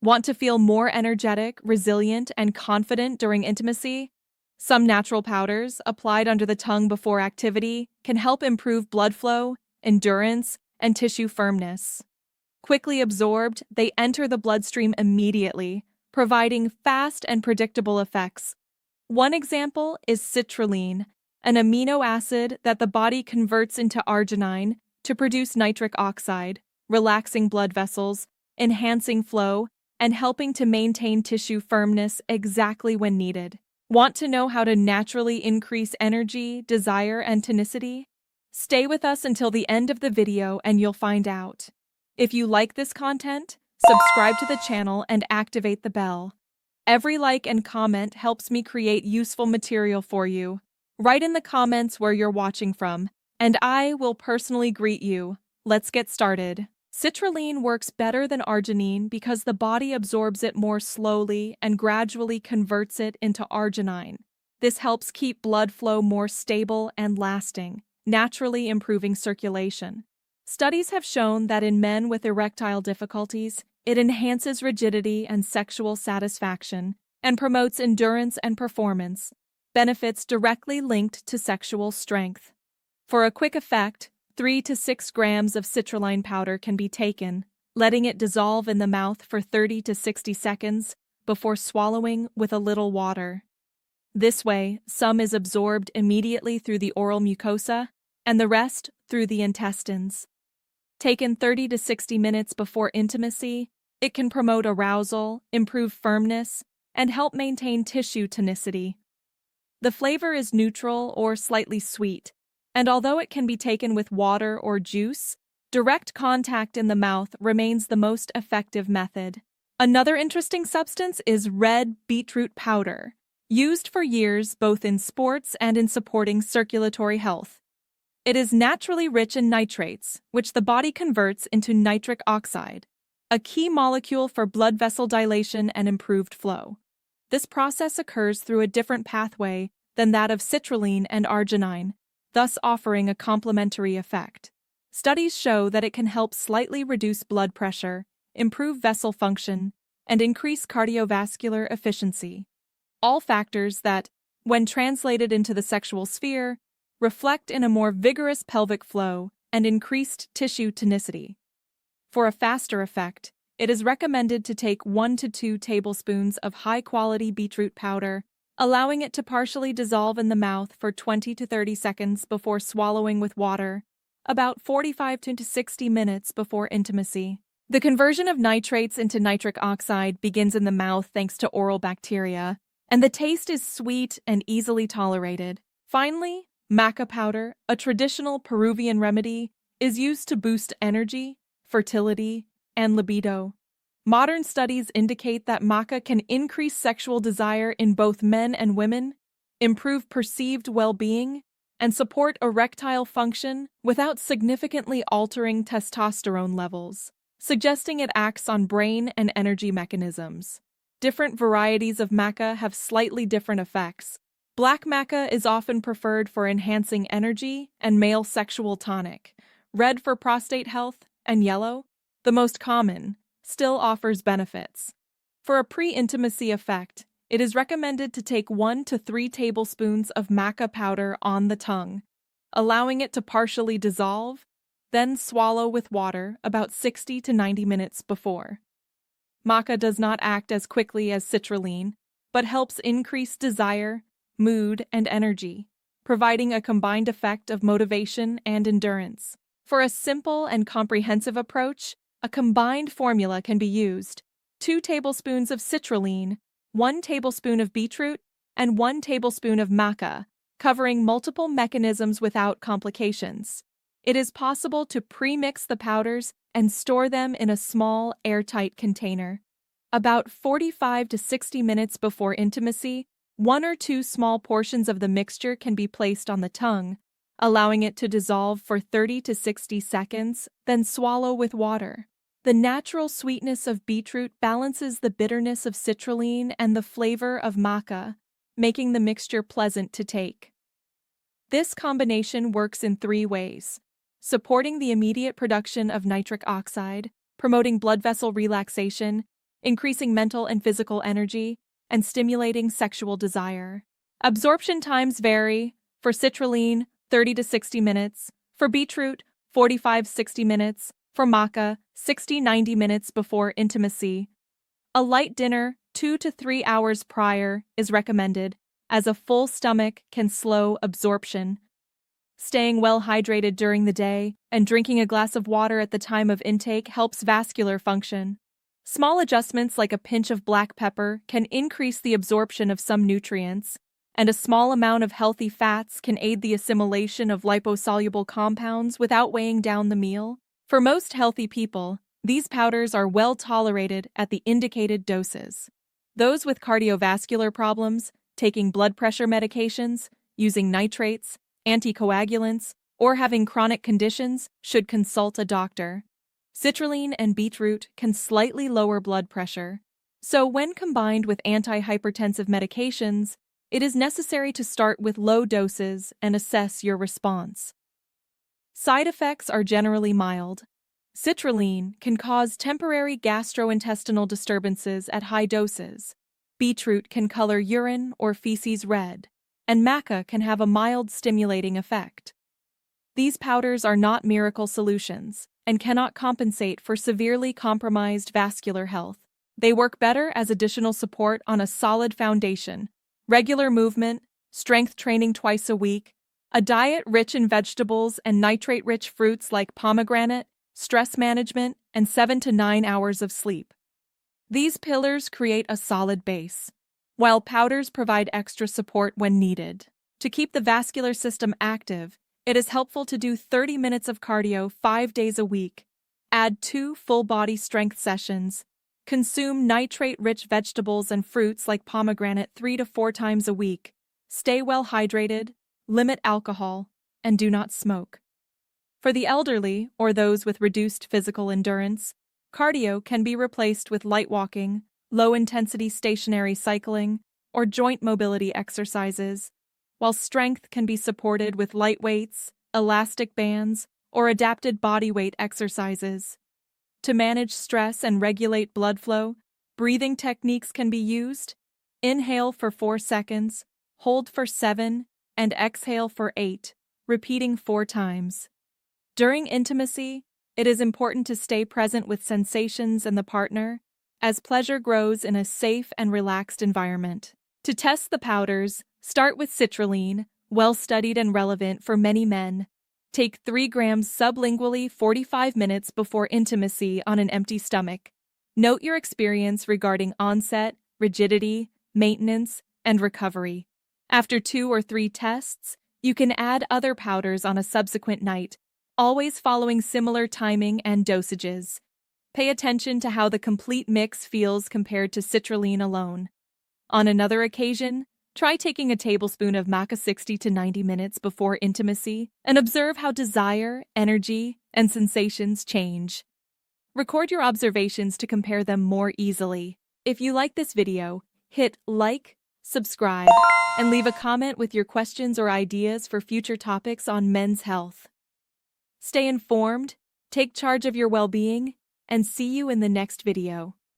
Want to feel more energetic, resilient, and confident during intimacy? Some natural powders, applied under the tongue before activity, can help improve blood flow, endurance, and tissue firmness. Quickly absorbed, they enter the bloodstream immediately, providing fast and predictable effects. One example is citrulline, an amino acid that the body converts into arginine to produce nitric oxide, relaxing blood vessels, enhancing flow, and helping to maintain tissue firmness exactly when needed. Want to know how to naturally increase energy, desire, and tonicity? Stay with us until the end of the video and you'll find out. If you like this content, subscribe to the channel and activate the bell. Every like and comment helps me create useful material for you. Write in the comments where you're watching from, and I will personally greet you. Let's get started. Citrulline works better than arginine because the body absorbs it more slowly and gradually converts it into arginine. This helps keep blood flow more stable and lasting, naturally improving circulation. Studies have shown that in men with erectile difficulties, it enhances rigidity and sexual satisfaction and promotes endurance and performance, benefits directly linked to sexual strength. For a quick effect, 3 to 6 grams of citrulline powder can be taken, letting it dissolve in the mouth for 30 to 60 seconds before swallowing with a little water. This way, some is absorbed immediately through the oral mucosa and the rest through the intestines. Taken 30 to 60 minutes before intimacy, it can promote arousal, improve firmness, and help maintain tissue tonicity. The flavor is neutral or slightly sweet, and although it can be taken with water or juice, direct contact in the mouth remains the most effective method. Another interesting substance is red beetroot powder, used for years both in sports and in supporting circulatory health. It is naturally rich in nitrates, which the body converts into nitric oxide, a key molecule for blood vessel dilation and improved flow. This process occurs through a different pathway than that of citrulline and arginine, thus offering a complementary effect. Studies show that it can help slightly reduce blood pressure, improve vessel function, and increase cardiovascular efficiency. All factors that, when translated into the sexual sphere, reflect in a more vigorous pelvic flow and increased tissue tonicity. For a faster effect, it is recommended to take 1 to 2 tablespoons of high-quality beetroot powder, allowing it to partially dissolve in the mouth for 20 to 30 seconds before swallowing with water, about 45 to 60 minutes before intimacy. The conversion of nitrates into nitric oxide begins in the mouth thanks to oral bacteria, and the taste is sweet and easily tolerated. Finally, maca powder, a traditional Peruvian remedy, is used to boost energy, fertility, and libido. Modern studies indicate that maca can increase sexual desire in both men and women, improve perceived well-being, and support erectile function without significantly altering testosterone levels, suggesting it acts on brain and energy mechanisms. Different varieties of maca have slightly different effects. Black maca is often preferred for enhancing energy and male sexual tonic, red for prostate health, and yellow, the most common, still offers benefits. For a pre-intimacy effect, it is recommended to take 1 to 3 tablespoons of maca powder on the tongue, allowing it to partially dissolve, then swallow with water about 60 to 90 minutes before. Maca does not act as quickly as citrulline, but helps increase desire, mood, and energy, providing a combined effect of motivation and endurance. For a simple and comprehensive approach, a combined formula can be used: 2 tablespoons of citrulline, 1 tablespoon of beetroot, and 1 tablespoon of maca, covering multiple mechanisms without complications. It is possible to pre-mix the powders and store them in a small, airtight container. About 45 to 60 minutes before intimacy, 1 or 2 small portions of the mixture can be placed on the tongue, allowing it to dissolve for 30 to 60 seconds, then swallow with water. The natural sweetness of beetroot balances the bitterness of citrulline and the flavor of maca, making the mixture pleasant to take. This combination works in 3 ways: supporting the immediate production of nitric oxide, promoting blood vessel relaxation, increasing mental and physical energy, and stimulating sexual desire. Absorption times vary. For citrulline, 30 to 60 minutes. For beetroot, 45-60 minutes. For maca, 60-90 minutes before intimacy. A light dinner, 2 to 3 hours prior, is recommended, as a full stomach can slow absorption. Staying well hydrated during the day and drinking a glass of water at the time of intake helps vascular function. Small adjustments like a pinch of black pepper can increase the absorption of some nutrients, and a small amount of healthy fats can aid the assimilation of liposoluble compounds without weighing down the meal. For most healthy people, these powders are well tolerated at the indicated doses. Those with cardiovascular problems, taking blood pressure medications, using nitrates, anticoagulants, or having chronic conditions should consult a doctor. Citrulline and beetroot can slightly lower blood pressure, so when combined with antihypertensive medications, it is necessary to start with low doses and assess your response. Side effects are generally mild. Citrulline can cause temporary gastrointestinal disturbances at high doses. Beetroot can color urine or feces red, and maca can have a mild stimulating effect. These powders are not miracle solutions and cannot compensate for severely compromised vascular health. They work better as additional support on a solid foundation. Regular movement, strength training twice a week, a diet rich in vegetables and nitrate-rich fruits like pomegranate, stress management, and 7 to 9 hours of sleep. These pillars create a solid base, while powders provide extra support when needed. To keep the vascular system active, it is helpful to do 30 minutes of cardio 5 days a week. Add 2 full-body strength sessions. Consume nitrate-rich vegetables and fruits like pomegranate 3 to 4 times a week. Stay well hydrated, limit alcohol, and do not smoke. For the elderly or those with reduced physical endurance, cardio can be replaced with light walking, low-intensity stationary cycling, or joint mobility exercises, while strength can be supported with light weights, elastic bands, or adapted body weight exercises. To manage stress and regulate blood flow, breathing techniques can be used. Inhale for 4 seconds, hold for 7, and exhale for 8, repeating 4 times. During intimacy, it is important to stay present with sensations and the partner, as pleasure grows in a safe and relaxed environment. To test the powders, start with citrulline, well-studied and relevant for many men. Take 3 grams sublingually 45 minutes before intimacy on an empty stomach. Note your experience regarding onset, rigidity, maintenance, and recovery. After 2 or 3 tests, you can add other powders on a subsequent night, always following similar timing and dosages. Pay attention to how the complete mix feels compared to citrulline alone. On another occasion, try taking a tablespoon of maca 60 to 90 minutes before intimacy and observe how desire, energy, and sensations change. Record your observations to compare them more easily. If you like this video, hit like, subscribe, and leave a comment with your questions or ideas for future topics on men's health. Stay informed, take charge of your well-being, and see you in the next video.